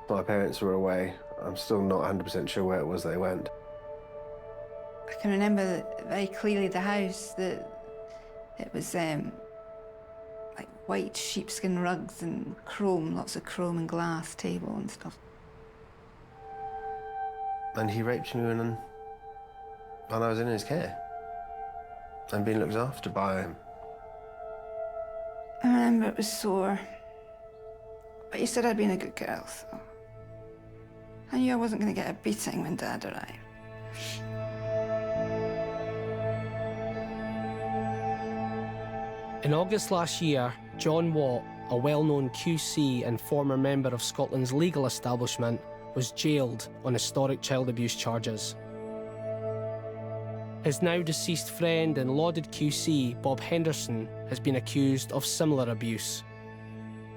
My parents were away. I'm still not 100% sure where it was they went. I can remember very clearly the house, that it was like white sheepskin rugs and chrome, lots of chrome and glass table and stuff. And he raped me when I was in his care and being looked after by him. I remember it was sore, but he said I'd been a good girl, so I knew I wasn't going to get a beating when Dad arrived. In August last year, John Watt, a well-known QC and former member of Scotland's legal establishment, was jailed on historic child abuse charges. His now deceased friend and lauded QC, Bob Henderson, has been accused of similar abuse.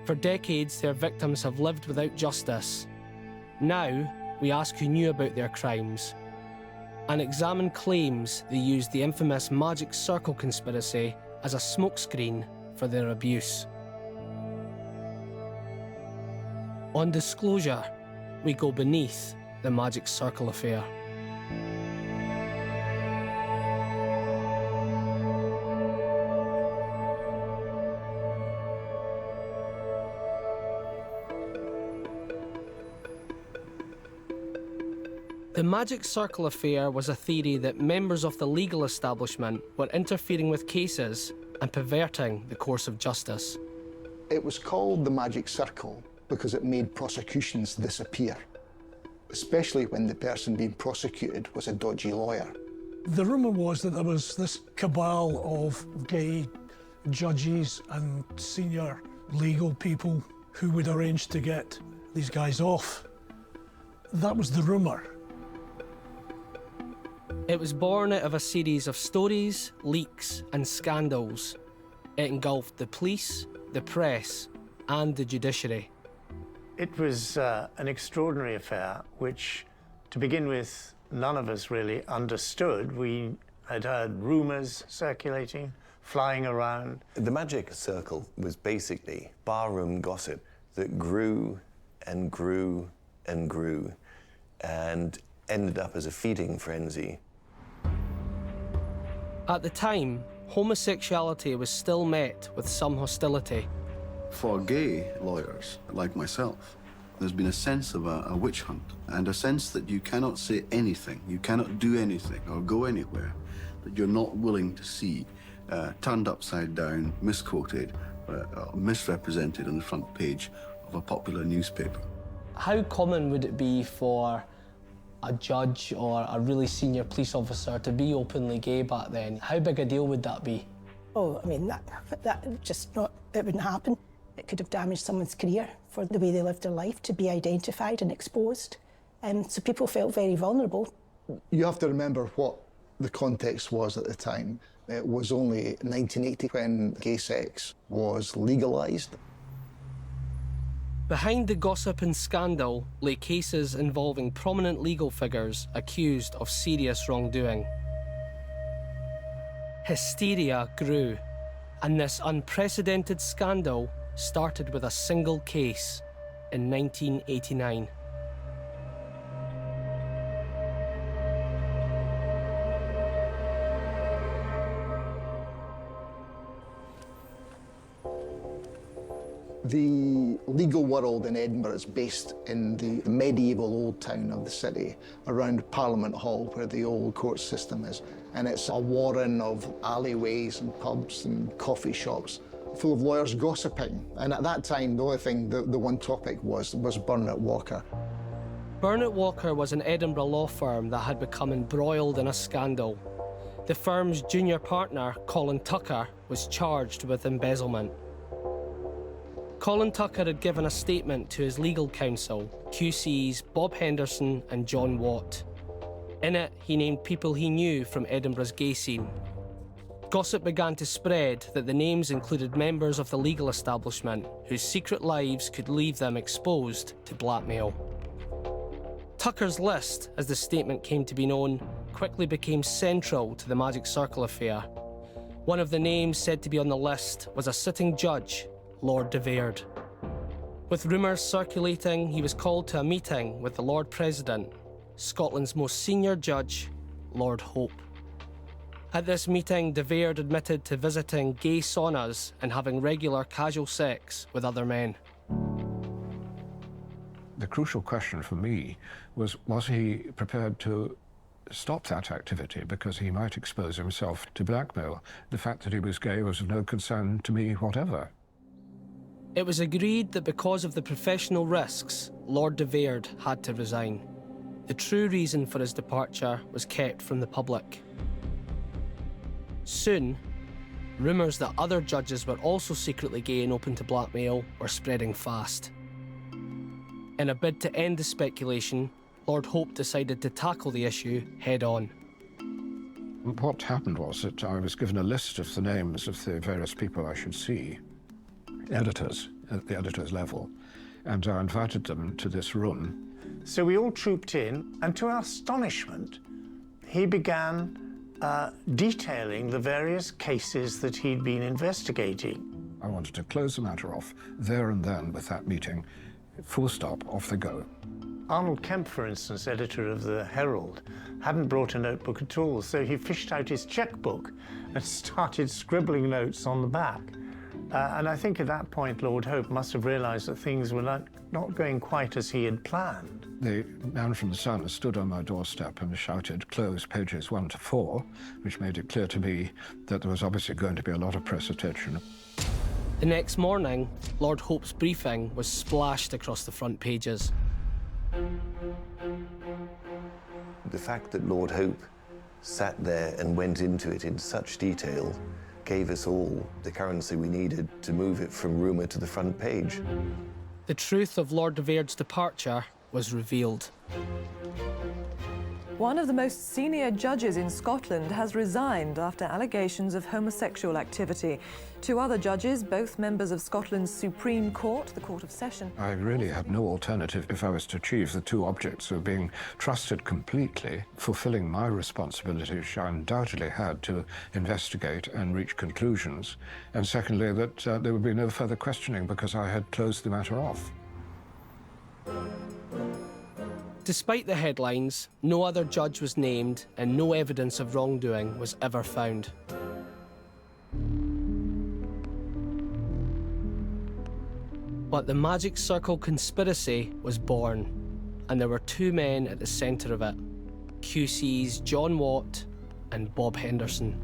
For decades, their victims have lived without justice. Now, we ask who knew about their crimes and examine claims they used the infamous Magic Circle conspiracy as a smokescreen for their abuse. On Disclosure, we go beneath the Magic Circle affair. The Magic Circle affair was a theory that members of the legal establishment were interfering with cases and perverting the course of justice. It was called the Magic Circle because it made prosecutions disappear, especially when the person being prosecuted was a dodgy lawyer. The rumour was that there was this cabal of gay judges and senior legal people who would arrange to get these guys off. That was the rumour. It was born out of a series of stories, leaks, and scandals. It engulfed the police, the press, and the judiciary. It was an extraordinary affair, which, to begin with, none of us really understood. We had heard rumours circulating, flying around. The Magic Circle was basically barroom gossip that grew and grew and grew and ended up as a feeding frenzy. At the time, homosexuality was still met with some hostility. For gay lawyers like myself, there's been a sense of a witch hunt and a sense that you cannot say anything, you cannot do anything or go anywhere that you're not willing to see turned upside down, misquoted, misrepresented on the front page of a popular newspaper. How common would it be for a judge or a really senior police officer to be openly gay back then? How big a deal would that be? Oh, I mean, that just not, it wouldn't happen. It could have damaged someone's career for the way they lived their life, to be identified and exposed. So people felt very vulnerable. You have to remember what the context was at the time. It was only 1980 when gay sex was legalised. Behind the gossip and scandal lay cases involving prominent legal figures accused of serious wrongdoing. Hysteria grew, and this unprecedented scandal started with a single case in 1989. The legal world in Edinburgh is based in the medieval old town of the city, around Parliament Hall, where the old court system is. And it's a warren of alleyways and pubs and coffee shops, full of lawyers gossiping. And at that time, the only thing, the one topic was Burnet Walker. Burnet Walker was an Edinburgh law firm that had become embroiled in a scandal. The firm's junior partner, Colin Tucker, was charged with embezzlement. Colin Tucker had given a statement to his legal counsel, QCs Bob Henderson and John Watt. In it, he named people he knew from Edinburgh's gay scene. Gossip began to spread that the names included members of the legal establishment whose secret lives could leave them exposed to blackmail. Tucker's list, as the statement came to be known, quickly became central to the Magic Circle affair. One of the names said to be on the list was a sitting judge, Lord de Vere. With rumours circulating, he was called to a meeting with the Lord President, Scotland's most senior judge, Lord Hope. At this meeting, De Vere admitted to visiting gay saunas and having regular casual sex with other men. The crucial question for me was he prepared to stop that activity because he might expose himself to blackmail? The fact that he was gay was of no concern to me whatever. It was agreed that because of the professional risks, Lord De Vere had to resign. The true reason for his departure was kept from the public. Soon, rumours that other judges were also secretly gay and open to blackmail were spreading fast. In a bid to end the speculation, Lord Hope decided to tackle the issue head-on. What happened was that I was given a list of the names of the various people I should see, editors, at the editor's level, and I invited them to this room. So we all trooped in, and to our astonishment, he began detailing the various cases that he'd been investigating. I wanted to close the matter off there and then with that meeting. Full stop, off they go. Arnold Kemp, for instance, editor of the Herald, hadn't brought a notebook at all, so he fished out his checkbook and started scribbling notes on the back. And I think at that point, Lord Hope must have realised that things were not going quite as he had planned. The man from the Sun stood on my doorstep and shouted, "Close pages 1 to 4, which made it clear to me that there was obviously going to be a lot of press attention. The next morning, Lord Hope's briefing was splashed across the front pages. The fact that Lord Hope sat there and went into it in such detail gave us all the currency we needed to move it from rumour to the front page. The truth of Lord De Vere's departure was revealed. One of the most senior judges in Scotland has resigned after allegations of homosexual activity. 2 other judges, both members of Scotland's Supreme Court, the Court of Session. I really had no alternative if I was to achieve the 2 objects of being trusted completely, fulfilling my responsibilities, which I undoubtedly had to investigate and reach conclusions, and secondly, that there would be no further questioning because I had closed the matter off. Despite the headlines, no other judge was named and no evidence of wrongdoing was ever found. But the Magic Circle conspiracy was born, and there were 2 men at the centre of it, QC's John Watt and Bob Henderson.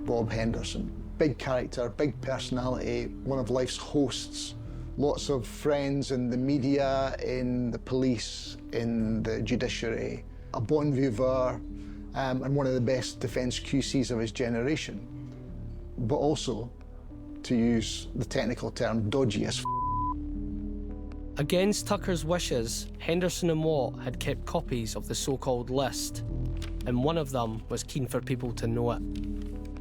Bob Henderson, big character, big personality, one of life's hosts. Lots of friends in the media, in the police, in the judiciary. A bon vivant, and one of the best defence QCs of his generation. But also, to use the technical term, dodgy as f***. Against Tucker's wishes, Henderson and Watt had kept copies of the so-called list, and one of them was keen for people to know it.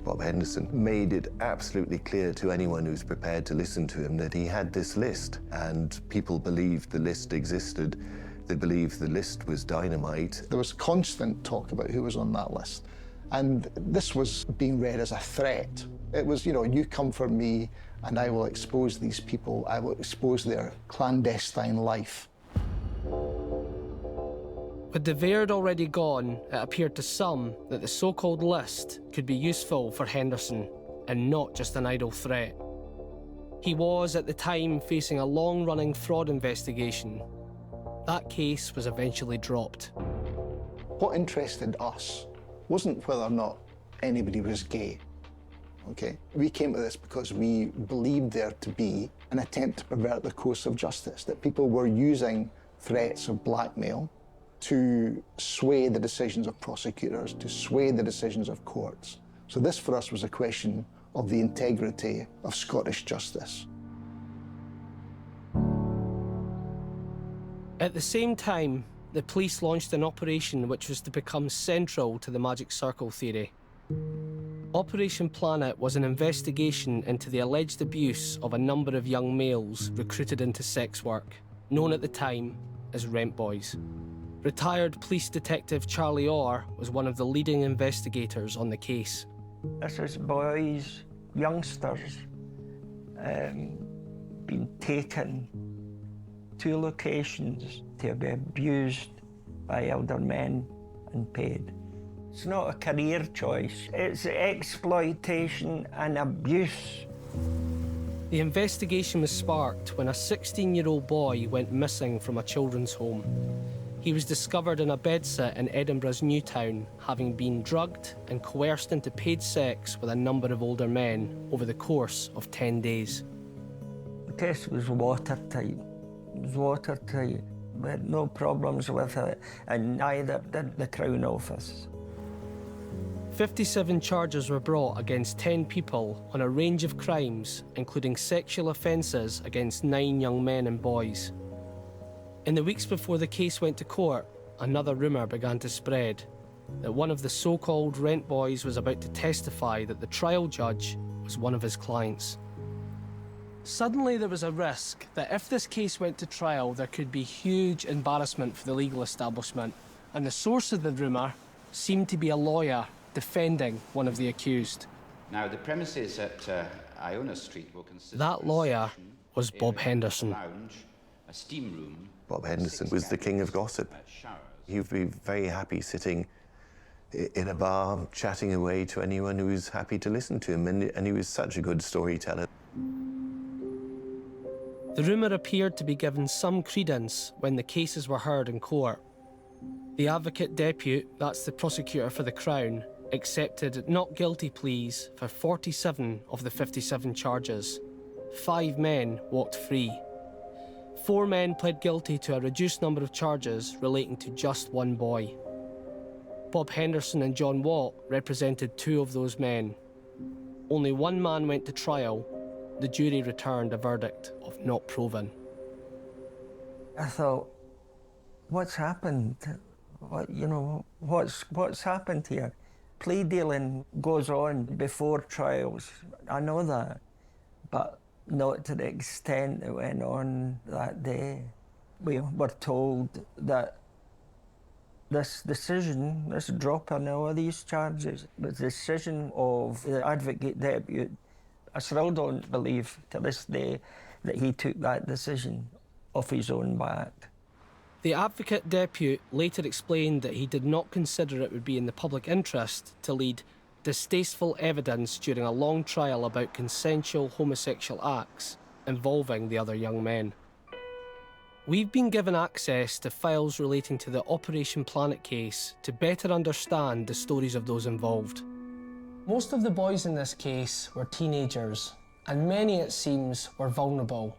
Bob Henderson made it absolutely clear to anyone who's prepared to listen to him that he had this list, and people believed the list existed. They believed the list was dynamite. There was constant talk about who was on that list, and this was being read as a threat. It was, you know, you come for me and I will expose these people, I will expose their clandestine life. With De Vere already gone, it appeared to some that the so-called list could be useful for Henderson and not just an idle threat. He was, at the time, facing a long-running fraud investigation. That case was eventually dropped. What interested us wasn't whether or not anybody was gay, okay? We came to this because we believed there to be an attempt to pervert the course of justice, that people were using threats of blackmail to sway the decisions of prosecutors, to sway the decisions of courts. So this for us was a question of the integrity of Scottish justice. At the same time, the police launched an operation which was to become central to the Magic Circle theory. Operation Planet was an investigation into the alleged abuse of a number of young males recruited into sex work, known at the time as rent boys. Retired police detective Charlie Orr was one of the leading investigators on the case. This is boys, youngsters, been taken to locations to be abused by elder men and paid. It's not a career choice, it's exploitation and abuse. The investigation was sparked when a 16-year-old boy went missing from a children's home. He was discovered in a bedsit in Edinburgh's Newtown, having been drugged and coerced into paid sex with a number of older men over the course of 10 days. The test was watertight. It was watertight. We had no problems with it, and neither did the Crown Office. 57 charges were brought against 10 people on a range of crimes, including sexual offences against 9 young men and boys. In the weeks before the case went to court, another rumour began to spread that one of the so-called rent boys was about to testify that the trial judge was one of his clients. Suddenly there was a risk that if this case went to trial, there could be huge embarrassment for the legal establishment, and the source of the rumour seemed to be a lawyer defending one of the accused. Now, the premises at Iona Street will consist That lawyer was Bob Henderson. Lounge, a steam room. Bob Henderson was the king of gossip. He would be very happy sitting in a bar, chatting away to anyone who was happy to listen to him, and he was such a good storyteller. The rumour appeared to be given some credence when the cases were heard in court. The advocate depute, that's the prosecutor for the Crown, accepted not guilty pleas for 47 of the 57 charges. 5 men walked free. 4 men pled guilty to a reduced number of charges relating to just one boy. Bob Henderson and John Watt represented 2 of those men. Only 1 man went to trial. The jury returned a verdict of not proven. I thought, what's happened? What's happened here? Plea dealing goes on before trials. I know that, but not to the extent it went on that day. We were told that this decision, this dropping all of these charges, was the decision of the advocate depute. I still don't believe to this day that he took that decision off his own back. The advocate depute later explained that he did not consider it would be in the public interest to lead distasteful evidence during a long trial about consensual homosexual acts involving the other young men. We've been given access to files relating to the Operation Planet case to better understand the stories of those involved. Most of the boys in this case were teenagers, and many, it seems, were vulnerable.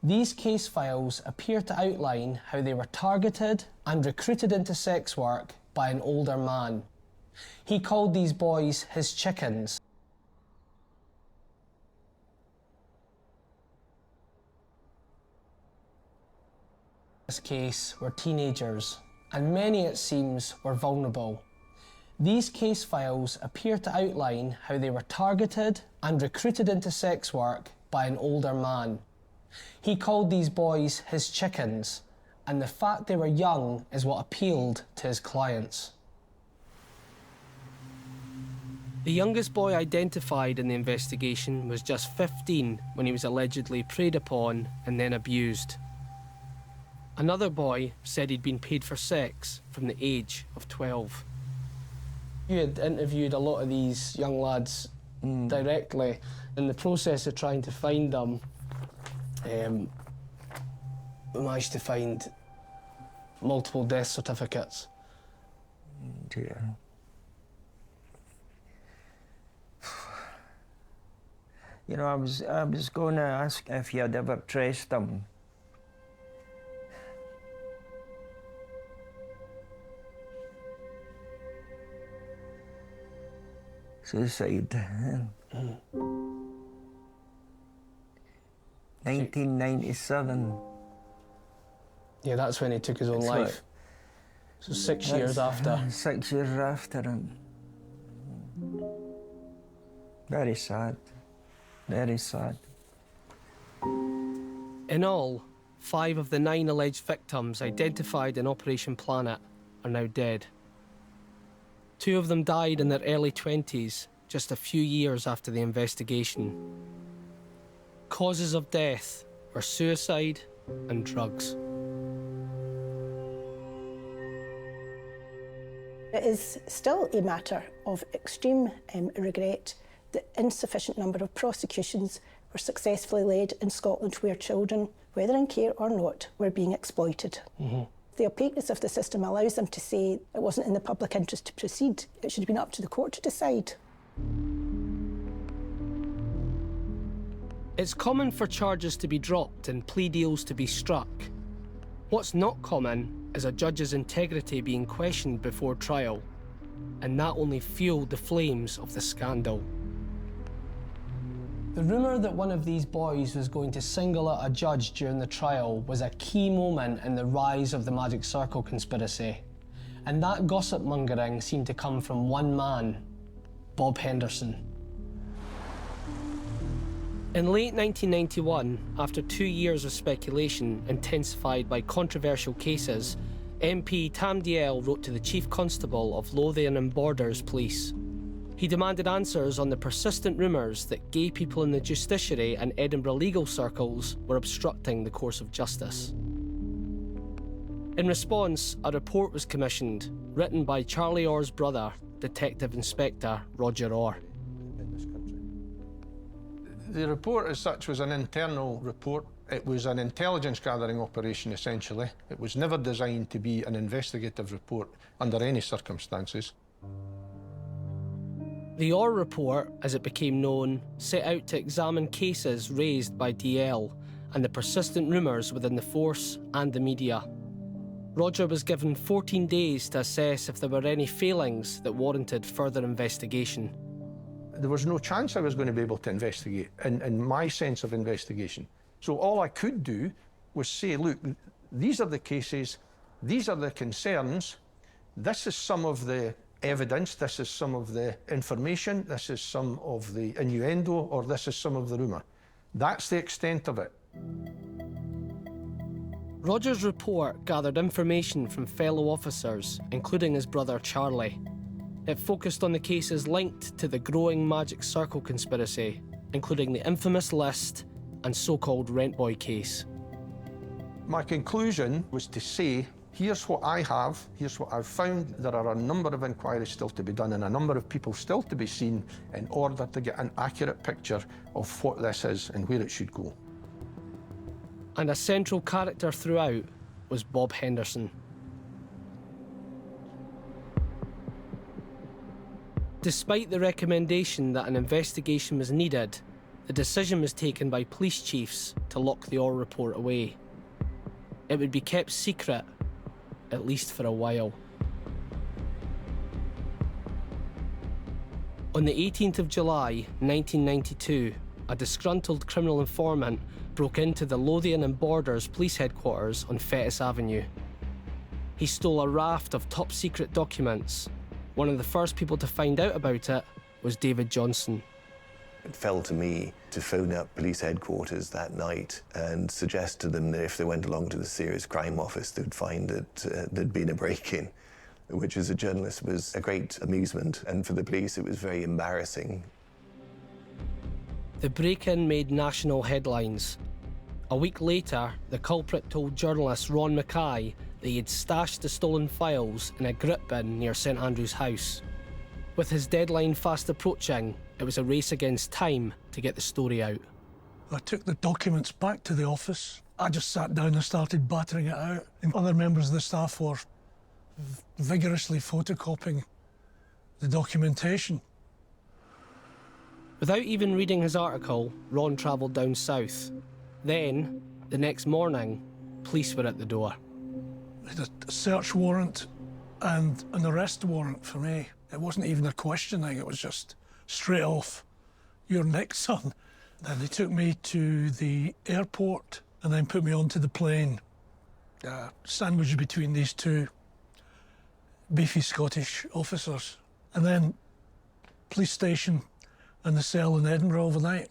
These case files appear to outline how they were targeted and recruited into sex work by an older man. He called these boys his chickens. In this case were teenagers, and many, it seems, were vulnerable. These case files appear to outline how they were targeted and recruited into sex work by an older man. He called these boys his chickens, and the fact they were young is what appealed to his clients. The youngest boy identified in the investigation was just 15 when he was allegedly preyed upon and then abused. Another boy said he'd been paid for sex from the age of 12. You had interviewed a lot of these young lads directly. In the process of trying to find them, we managed to find multiple death certificates. Dear. You know, I was going to ask if you had ever traced them. Suicide. 1997. Yeah, that's when he took his own life. Right. So 6 years after. 6 years after him. Very sad. Very sad. In all, 5 of the 9 alleged victims identified in Operation Planet are now dead. 2 of them died in their early 20s, just a few years after the investigation. Causes of death were suicide and drugs. It is still a matter of extreme regret that insufficient number of prosecutions were successfully led in Scotland where children, whether in care or not, were being exploited. The opaqueness of the system allows them to say it wasn't in the public interest to proceed. It should have been up to the court to decide. It's common for charges to be dropped and plea deals to be struck. What's not common is a judge's integrity being questioned before trial, and that only fueled the flames of the scandal. The rumour that one of these boys was going to single out a judge during the trial was a key moment in the rise of the Magic Circle conspiracy. And that gossip mongering seemed to come from one man, Bob Henderson. In late 1991, after 2 years of speculation intensified by controversial cases, MP TAM PATON wrote to the Chief Constable of Lothian and Borders Police. He demanded answers on the persistent rumours that gay people in the justiciary and Edinburgh legal circles were obstructing the course of justice. In response, a report was commissioned, written by Charlie Orr's brother, Detective Inspector Roger Orr. The report as such was an internal report. It was an intelligence gathering operation, essentially. It was never designed to be an investigative report under any circumstances. The Orr report, as it became known, set out to examine cases raised by DL and the persistent rumours within the force and the media. Roger was given 14 days to assess if there were any failings that warranted further investigation. There was no chance I was going to be able to investigate, in my sense of investigation. So all I could do was say, look, these are the cases, these are the concerns, this is some of the evidence, this is some of the information, this is some of the innuendo, or this is some of the rumour. That's the extent of it. Roger's report gathered information from fellow officers, including his brother Charlie. It focused on the cases linked to the growing Magic Circle conspiracy, including the infamous List and so-called Rent Boy case. My conclusion was to say, here's what I have, here's what I've found. There are a number of inquiries still to be done and a number of people still to be seen in order to get an accurate picture of what this is and where it should go. And a central character throughout was Bob Henderson. Despite the recommendation that an investigation was needed, the decision was taken by police chiefs to lock the Orr report away. It would be kept secret, at least for a while. On the 18th of July, 1992, a disgruntled criminal informant broke into the Lothian and Borders police headquarters on Fettes Avenue. He stole a raft of top-secret documents. One of the first people to find out about it was David Johnson. It fell to me to phone up police headquarters that night and suggest to them that if they went along to the serious crime office, they'd find that there'd been a break-in, which as a journalist was a great amusement, and for the police it was very embarrassing. The break-in made national headlines. A week later, the culprit told journalist Ron Mackay that he had stashed the stolen files in a grit bin near St Andrew's House. With his deadline fast approaching, it was a race against time to get the story out. I took the documents back to the office. I just sat down and started battering it out. And other members of the staff were vigorously photocopying the documentation. Without even reading his article, Ron travelled down south. Then, the next morning, police were at the door. They had a search warrant and an arrest warrant for me. It wasn't even a questioning, it was just straight off, "You're next, son." Then they took me to the airport and then put me onto the plane, sandwiched between these two beefy Scottish officers. And then police station and the cell in Edinburgh overnight.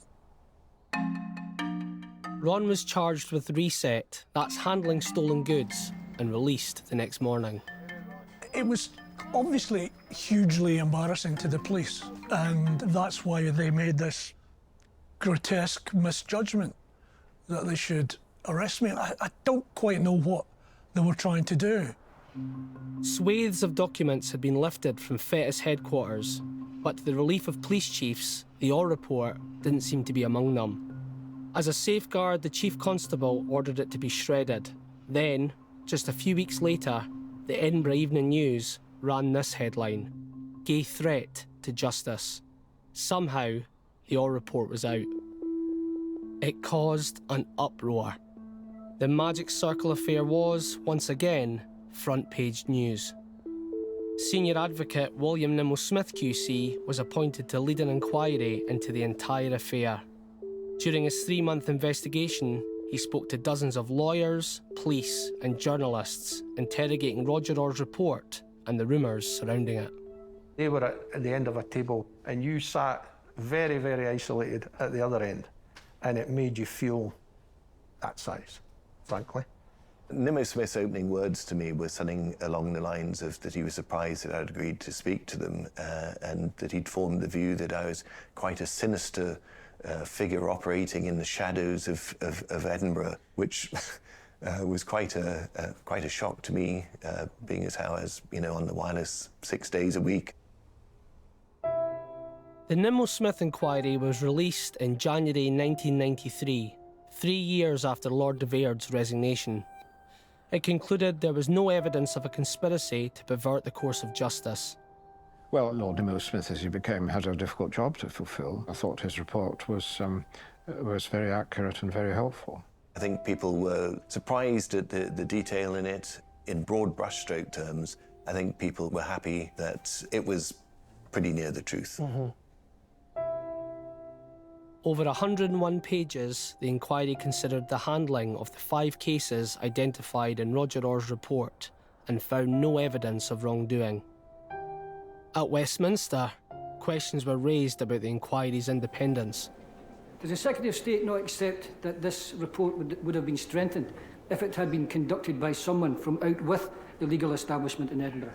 Ron was charged with reset, that's handling stolen goods, and released the next morning. It was obviously hugely embarrassing to the police, and that's why they made this grotesque misjudgment that they should arrest me. I don't quite know what they were trying to do. Swathes of documents had been lifted from Fetis headquarters, but to the relief of police chiefs, the Orr report didn't seem to be among them. As a safeguard, the chief constable ordered it to be shredded. Then, just a few weeks later, the Edinburgh Evening News ran this headline: "Gay threat to justice." Somehow, the Orr report was out. It caused an uproar. The Magic Circle affair was, once again, front-page news. Senior advocate William Nimmo-Smith QC was appointed to lead an inquiry into the entire affair. During his 3-month investigation, he spoke to dozens of lawyers, police and journalists, interrogating Roger Orr's report and the rumours surrounding it. They were at the end of a table and you sat very, very isolated at the other end, and it made you feel that size, frankly. Nimmo-Smith's opening words to me were something along the lines of that he was surprised that I'd agreed to speak to them and that he'd formed the view that I was quite a sinister figure operating in the shadows of Edinburgh, which was quite a shock to me, being as how I was, on the wireless 6 days a week. The Nimmo-Smith inquiry was released in January 1993, 3 years after Lord de Vere's resignation. It concluded there was no evidence of a conspiracy to pervert the course of justice. Well, Lord Nimmo-Smith, as he became, had a difficult job to fulfil. I thought his report was very accurate and very helpful. I think people were surprised at the detail in it. In broad brushstroke terms, I think people were happy that it was pretty near the truth. Mm-hmm. Over 101 pages, the inquiry considered the handling of the 5 cases identified in Roger Orr's report and found no evidence of wrongdoing. At Westminster, questions were raised about the inquiry's independence. Does the Secretary of State not accept that this report would have been strengthened if it had been conducted by someone from out with the legal establishment in Edinburgh?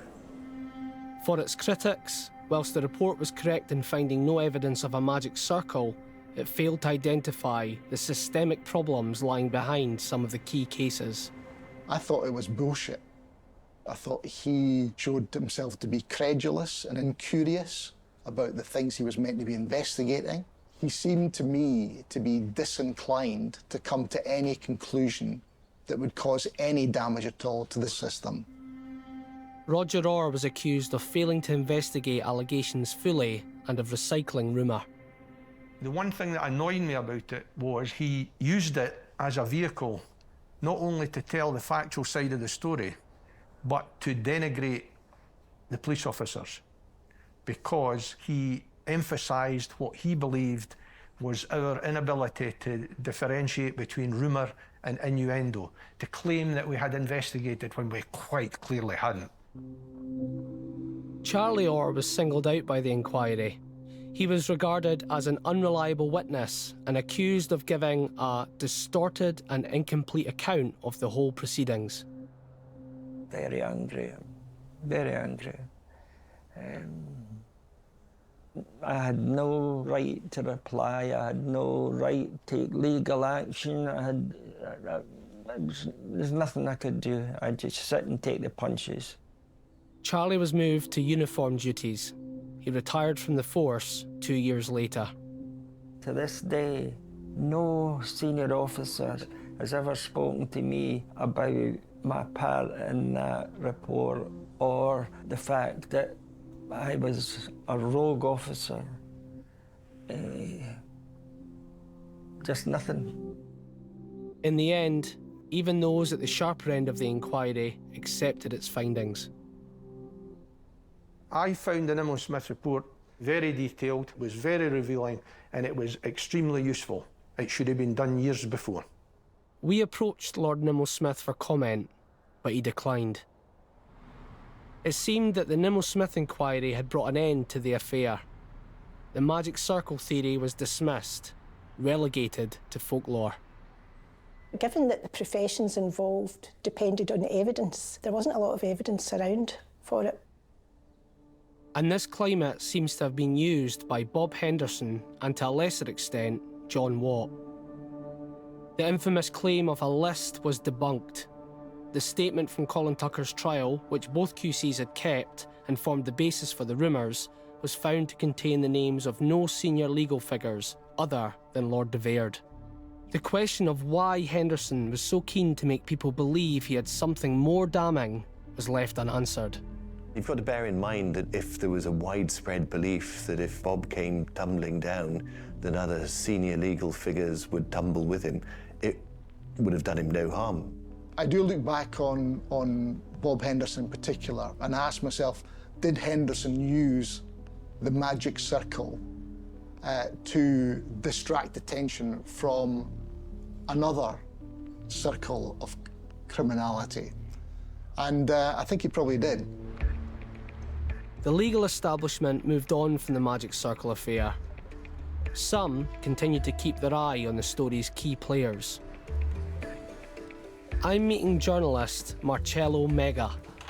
For its critics, whilst the report was correct in finding no evidence of a magic circle, it failed to identify the systemic problems lying behind some of the key cases. I thought it was bullshit. I thought he showed himself to be credulous and incurious about the things he was meant to be investigating. He seemed to me to be disinclined to come to any conclusion that would cause any damage at all to the system. Roger Orr was accused of failing to investigate allegations fully and of recycling rumour. The one thing that annoyed me about it was he used it as a vehicle, not only to tell the factual side of the story, but to denigrate the police officers, because he emphasised what he believed was our inability to differentiate between rumour and innuendo, to claim that we had investigated when we quite clearly hadn't. Charlie Orr was singled out by the inquiry. He was regarded as an unreliable witness and accused of giving a distorted and incomplete account of the whole proceedings. Very angry, very angry. I had no right to reply, I had no right to take legal action, there's nothing I could do. I'd just sit and take the punches. Charlie was moved to uniform duties. He retired from the force 2 years later. To this day, no senior officer has ever spoken to me about my part in that report or the fact that I was a rogue officer. Just nothing. In the end, even those at the sharper end of the inquiry accepted its findings. I found the Nimmo-Smith report very detailed, was very revealing, and it was extremely useful. It should have been done years before. We approached Lord Nimmo-Smith for comment, but he declined. It seemed that the Nimmo-Smith inquiry had brought an end to the affair. The magic circle theory was dismissed, relegated to folklore. Given that the professions involved depended on evidence, there wasn't a lot of evidence around for it. And this climate seems to have been used by Bob Henderson and, to a lesser extent, John Watt. The infamous claim of a list was debunked. The statement from Colin Tucker's trial, which both QCs had kept and formed the basis for the rumours, was found to contain the names of no senior legal figures other than Lord de Vere. The question of why Henderson was so keen to make people believe he had something more damning was left unanswered. You've got to bear in mind that if there was a widespread belief that if Bob came tumbling down, then other senior legal figures would tumble with him, it would have done him no harm. I do look back on Bob Henderson in particular and ask myself, did Henderson use the magic circle to distract attention from another circle of criminality? And I think he probably did. The legal establishment moved on from the Magic Circle affair. Some continued to keep their eye on the story's key players. I'm meeting journalist Marcello Mega.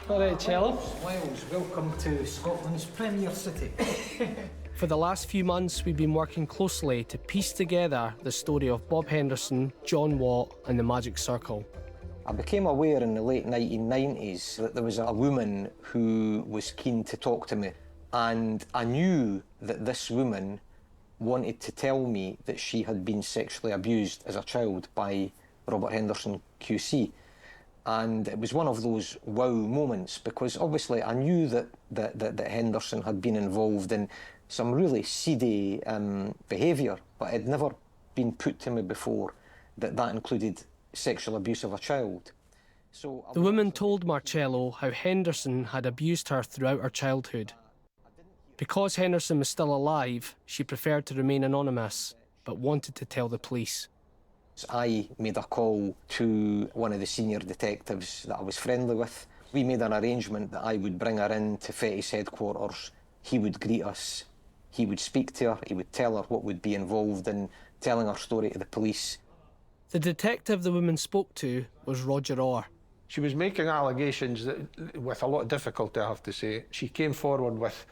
All right, Cello. Wales, welcome to Scotland's premier city. For the last few months, we've been working closely to piece together the story of Bob Henderson, John Watt, and the Magic Circle. I became aware in the late 1990s that there was a woman who was keen to talk to me, and I knew that this woman wanted to tell me that she had been sexually abused as a child by Robert Henderson QC. And it was one of those wow moments, because obviously I knew that Henderson had been involved in some really seedy behaviour, but it had never been put to me before that that included sexual abuse of a child. So the woman told Marcello how Henderson had abused her throughout her childhood. Because Henderson was still alive, she preferred to remain anonymous, but wanted to tell the police. I made a call to one of the senior detectives that I was friendly with. We made an arrangement that I would bring her in to Fetty's headquarters. He would greet us, he would speak to her, he would tell her what would be involved in telling her story to the police. The detective the woman spoke to was Roger Orr. She was making allegations that, with a lot of difficulty, I have to say. She came forward with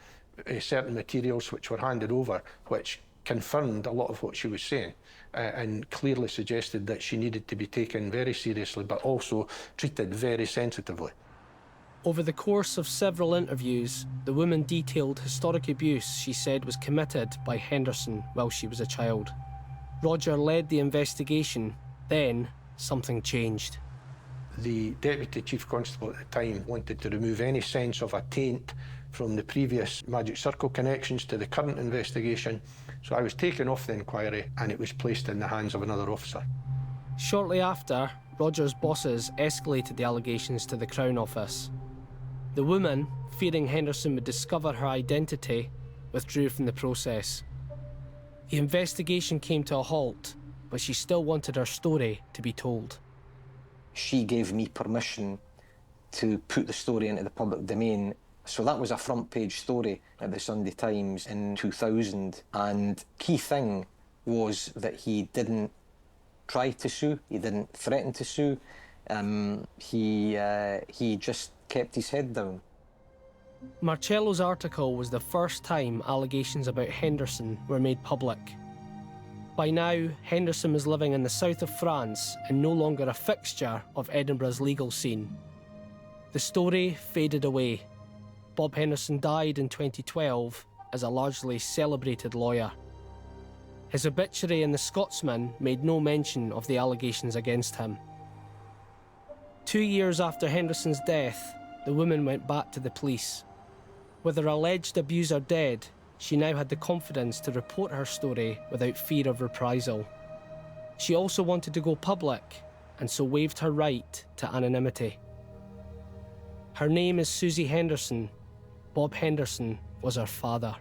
certain materials which were handed over, which confirmed a lot of what she was saying and clearly suggested that she needed to be taken very seriously, but also treated very sensitively. Over the course of several interviews, the woman detailed historic abuse she said was committed by Henderson while she was a child. Roger led the investigation. Then, something changed. The Deputy Chief Constable at the time wanted to remove any sense of a taint from the previous Magic Circle connections to the current investigation, so I was taken off the inquiry and it was placed in the hands of another officer. Shortly after, Roger's bosses escalated the allegations to the Crown Office. The woman, fearing Henderson would discover her identity, withdrew from the process. The investigation came to a halt, but she still wanted her story to be told. She gave me permission to put the story into the public domain. So that was a front page story at the Sunday Times in 2000. And key thing was that he didn't try to sue, he didn't threaten to sue. He just kept his head down. Marcello's article was the first time allegations about Henderson were made public. By now, Henderson was living in the south of France and no longer a fixture of Edinburgh's legal scene. The story faded away. Bob Henderson died in 2012 as a largely celebrated lawyer. His obituary in The Scotsman made no mention of the allegations against him. 2 years after Henderson's death, the woman went back to the police. With her alleged abuser dead, she now had the confidence to report her story without fear of reprisal. She also wanted to go public, and so waived her right to anonymity. Her name is Susie Henderson. Bob Henderson was her father.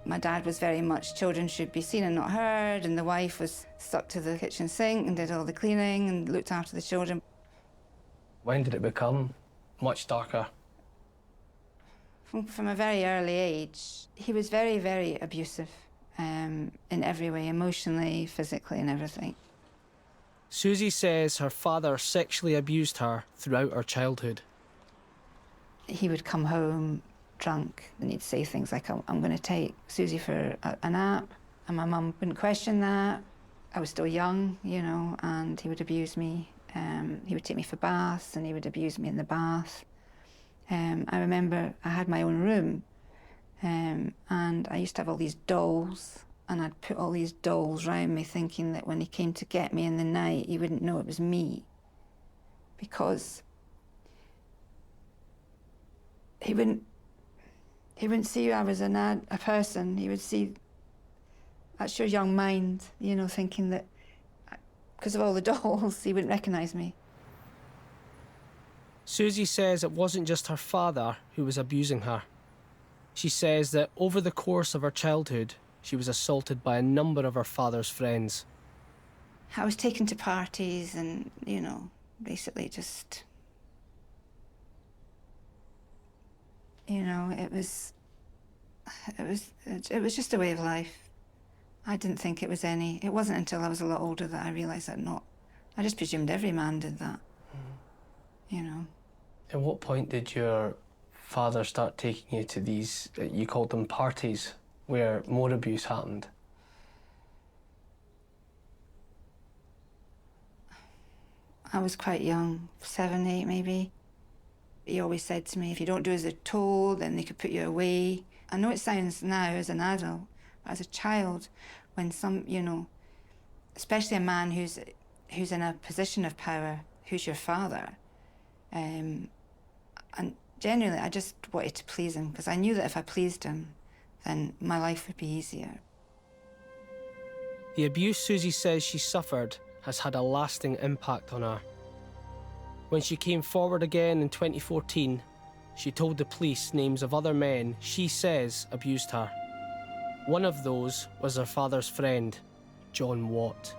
My dad was very much children should be seen and not heard, and the wife was stuck to the kitchen sink and did all the cleaning and looked after the children. When did it become much darker? From a very early age, he was very, very abusive in every way, emotionally, physically, and everything. Susie says her father sexually abused her throughout her childhood. He would come home drunk and he'd say things like, I'm going to take Susie for a nap. And my mum wouldn't question that. I was still young, you know, and he would abuse me. He would take me for baths and he would abuse me in the bath. I remember I had my own room and I used to have all these dolls, and I'd put all these dolls round me thinking that when he came to get me in the night, he wouldn't know it was me. Because he wouldn't see I was a person. He would see, that's your young mind, you know, thinking that because of all the dolls, he wouldn't recognise me. Susie says it wasn't just her father who was abusing her. She says that over the course of her childhood, she was assaulted by a number of her father's friends. I was taken to parties and, you know, basically just, you know, it was just a way of life. I didn't think it was any. It wasn't until I was a lot older that I realised that I just presumed every man did that, you know. At what point did your father start taking you to these, you called them parties, where more abuse happened? I was quite young, 7, 8 maybe. He always said to me, if you don't do as they're told, then they could put you away. I know it sounds now as an adult, but as a child, when some, you know, especially a man who's in a position of power, who's your father, and generally I just wanted to please him, because I knew that if I pleased him, then my life would be easier. The abuse Susie says she suffered has had a lasting impact on her. When she came forward again in 2014, she told the police names of other men she says abused her. One of those was her father's friend, John Watt.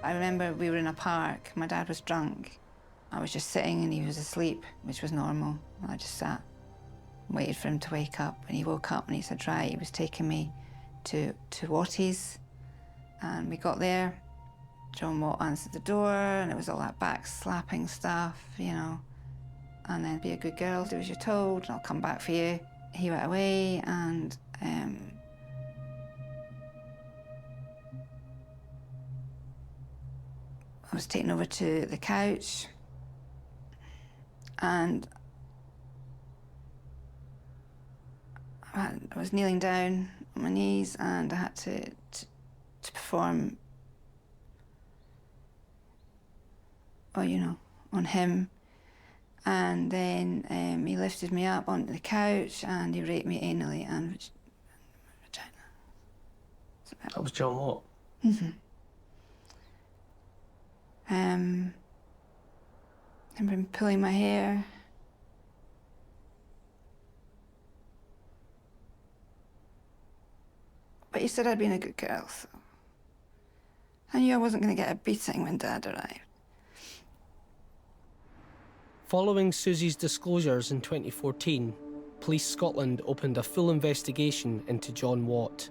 I remember we were in a park, my dad was drunk. I was just sitting and he was asleep, which was normal. I just sat and waited for him to wake up, and he woke up and he said, right, he was taking me to Watties, and we got there. John Watt answered the door, and it was all that back-slapping stuff, you know. And then, be a good girl, do as you're told, and I'll come back for you. He went away, and I was taken over to the couch, and I was kneeling down on my knees, and I had to perform, well, you know, on him. And then he lifted me up onto the couch and he raped me anally and vagina. That was John Watt? Mm-hmm. I remember him pulling my hair. But he said I'd been a good girl, so I knew I wasn't going to get a beating when Dad arrived. Following Susie's disclosures in 2014, Police Scotland opened a full investigation into John Watt.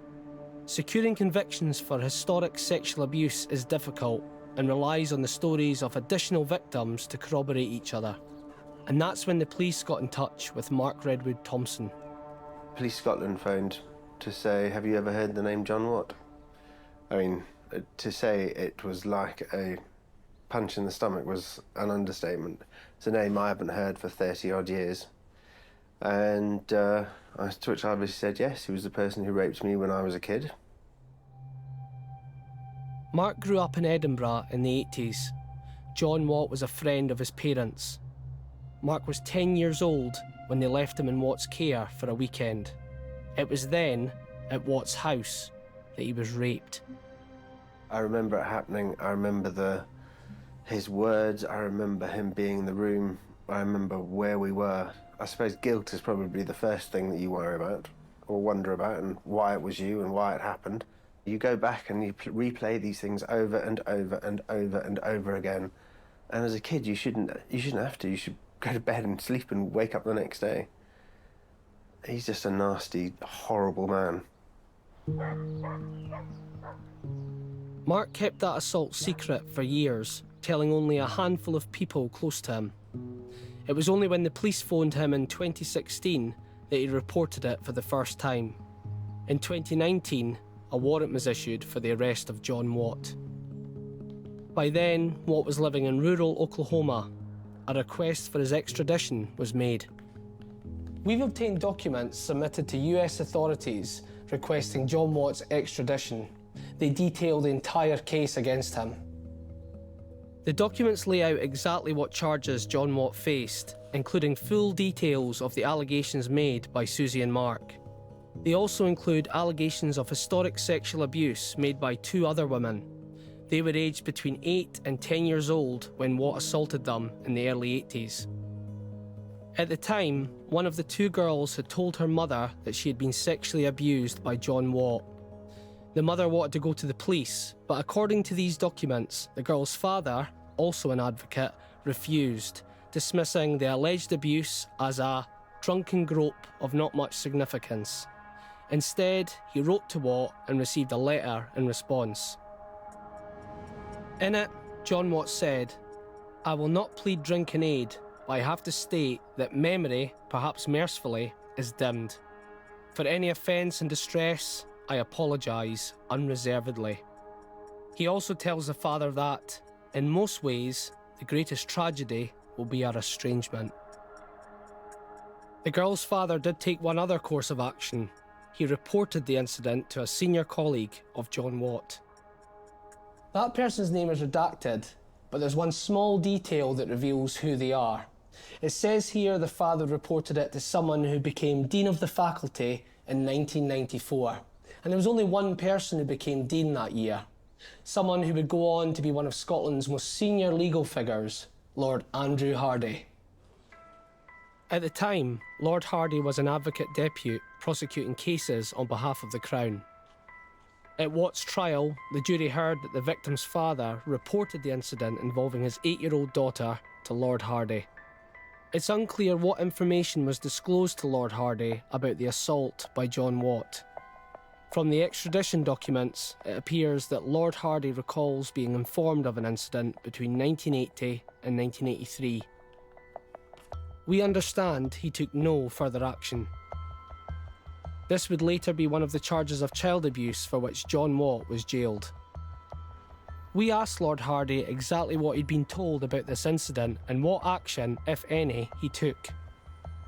Securing convictions for historic sexual abuse is difficult and relies on the stories of additional victims to corroborate each other. And that's when the police got in touch with Mark Redwood Thompson. Police Scotland phoned to say, have you ever heard the name John Watt? I mean, to say it was like a punch in the stomach was an understatement. It's a name I haven't heard for 30-odd years. And to which I obviously said yes, he was the person who raped me when I was a kid. Mark grew up in Edinburgh in the 80s. John Watt was a friend of his parents. Mark was 10 years old when they left him in Watt's care for a weekend. It was then, at Watt's house, that he was raped. I remember it happening. I remember his words. I remember him being in the room. I remember where we were. I suppose guilt is probably the first thing that you worry about or wonder about, and why it was you and why it happened. You go back and you replay these things over and over and over and over again. And as a kid, you shouldn't have to. You should go to bed and sleep and wake up the next day. He's just a nasty, horrible man. Mark kept that assault secret for years, telling only a handful of people close to him. It was only when the police phoned him in 2016 that he reported it for the first time. In 2019, a warrant was issued for the arrest of John Watt. By then, Watt was living in rural Oklahoma. A request for his extradition was made. We've obtained documents submitted to US authorities requesting John Watt's extradition. They detail the entire case against him. The documents lay out exactly what charges John Watt faced, including full details of the allegations made by Susie and Mark. They also include allegations of historic sexual abuse made by 2 other women. They were aged between 8 and 10 years old when Watt assaulted them in the early 80s. At the time, one of the 2 girls had told her mother that she had been sexually abused by John Watt. The mother wanted to go to the police, but according to these documents, the girl's father, also an advocate, refused, dismissing the alleged abuse as a drunken grope of not much significance. Instead, he wrote to Watt and received a letter in response. In it, John Watt said, "I will not plead drink and aid, but I have to state that memory, perhaps mercifully, is dimmed. For any offence and distress, I apologise unreservedly." He also tells the father that, in most ways, the greatest tragedy will be our estrangement. The girl's father did take one other course of action. He reported the incident to a senior colleague of John Watt. That person's name is redacted, but there's one small detail that reveals who they are. It says here the father reported it to someone who became Dean of the Faculty in 1994. And there was only one person who became Dean that year. Someone who would go on to be one of Scotland's most senior legal figures, Lord Andrew Hardy. At the time, Lord Hardy was an advocate depute prosecuting cases on behalf of the Crown. At Watt's trial, the jury heard that the victim's father reported the incident involving his 8-year-old daughter to Lord Hardy. It's unclear what information was disclosed to Lord Hardy about the assault by John Watt. From the extradition documents, it appears that Lord Hardy recalls being informed of an incident between 1980 and 1983. We understand he took no further action. This would later be one of the charges of child abuse for which John Watt was jailed. We asked Lord Hardy exactly what he'd been told about this incident and what action, if any, he took.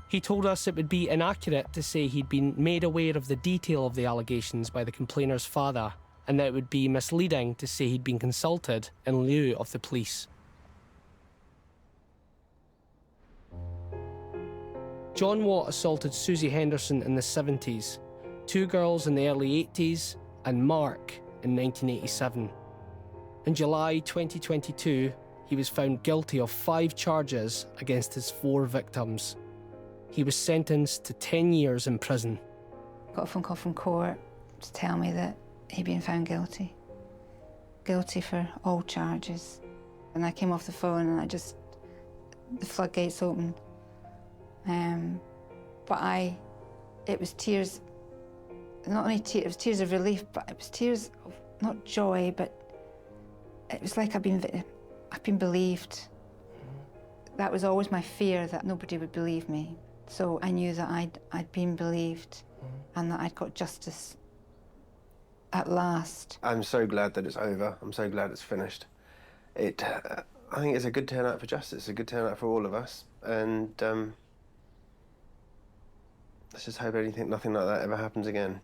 He told us it would be inaccurate to say he'd been made aware of the detail of the allegations by the complainer's father, and that it would be misleading to say he'd been consulted in lieu of the police. John Watt assaulted Susie Henderson in the 70s, 2 girls in the early 80s, and Mark in 1987. In July 2022, he was found guilty of 5 charges against his 4 victims. He was sentenced to 10 years in prison. Got a phone call from court to tell me that he'd been found guilty. Guilty for all charges. And I came off the phone and the floodgates opened. But it was tears, not only tears, it was tears of relief, but it was tears of not joy, but it was like I've been believed. That was always my fear, that nobody would believe me. So I knew that I'd been believed and that I'd got justice at last. I'm so glad that it's over. I'm so glad it's finished. I think it's a good turnout for justice, a good turnout for all of us. And let's just hope nothing like that ever happens again.